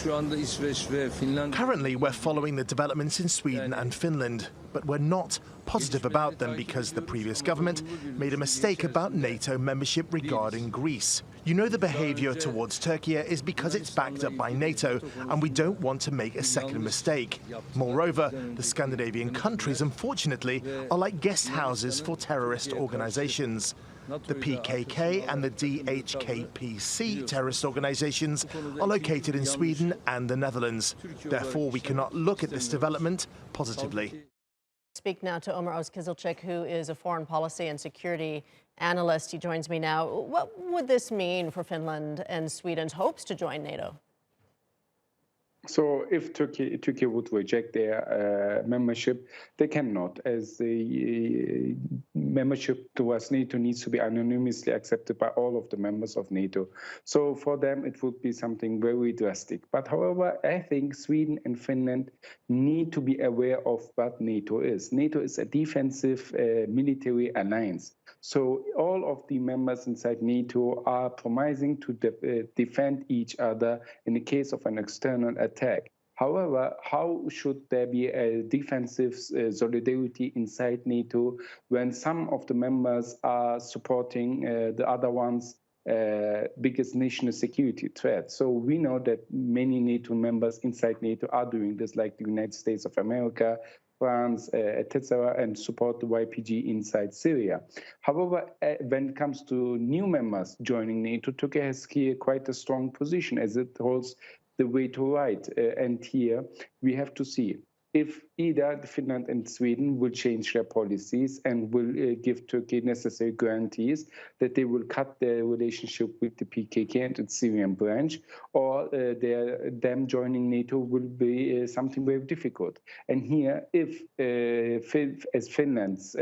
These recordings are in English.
Currently, we're following the developments in Sweden and Finland, but we're not positive about them because the previous government made a mistake about NATO membership regarding Greece. You know, the behavior towards Turkey is because it's backed up by NATO, and we don't want to make a second mistake. Moreover, the Scandinavian countries, unfortunately, are like guest houses for terrorist organizations. The PKK and the DHKPC terrorist organizations are located in Sweden and the Netherlands. Therefore, we cannot look at this development positively. Speak now to Omer Ozkizilcik, who is a foreign policy and security analyst. He joins me now. What would this mean for Finland and Sweden's hopes to join NATO? So if Turkey would reject their membership, they cannot, as the membership towards NATO needs to be anonymously accepted by all of the members of NATO. So for them, it would be something very drastic. But however, I think Sweden and Finland need to be aware of what NATO is. NATO is a defensive military alliance. So all of the members inside NATO are promising to defend each other in the case of an external attack. However, how should there be a defensive solidarity inside NATO when some of the members are supporting the other ones' biggest national security threat? So we know that many NATO members inside NATO are doing this, like the United States of America, France, etc., and support the YPG inside Syria. However, when it comes to new members joining NATO, Turkey has here quite a strong position as it holds the veto right. And here we have to see if either Finland and Sweden will change their policies and will give Turkey necessary guarantees that they will cut their relationship with the PKK and its Syrian branch, or them joining NATO will be something very difficult. And here, if as Finland's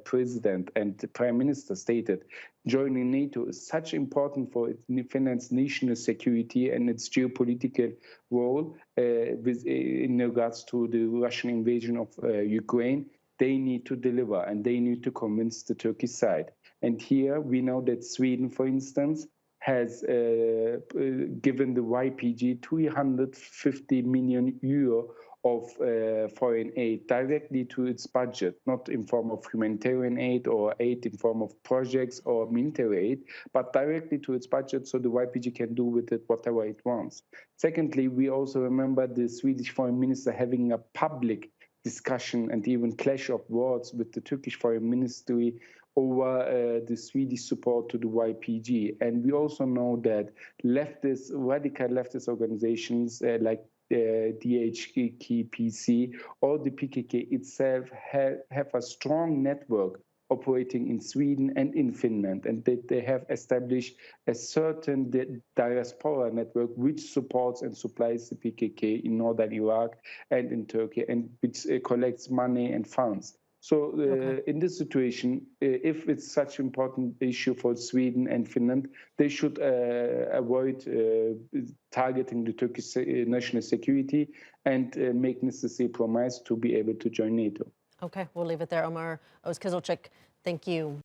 president and prime minister stated, joining NATO is such important for Finland's national security and its geopolitical role in regards to the Russian invasion of Ukraine, they need to deliver and they need to convince the Turkish side. And here we know that Sweden, for instance, has given the YPG 350 million euro of foreign aid directly to its budget, not in form of humanitarian aid or aid in form of projects or military aid, but directly to its budget so the YPG can do with it whatever it wants. Secondly, we also remember the Swedish foreign minister having a public discussion and even clash of words with the Turkish foreign ministry over the Swedish support to the YPG. And we also know that radical leftist organizations like DHKPC or the PKK itself have a strong network operating in Sweden and in Finland, and that they have established a certain diaspora network which supports and supplies the PKK in northern Iraq and in Turkey, and which collects money and funds. So in this situation, if it's such an important issue for Sweden and Finland, they should avoid targeting the Turkish national security and make necessary promise to be able to join NATO. Okay, we'll leave it there. Omer Ozkizilcik, thank you.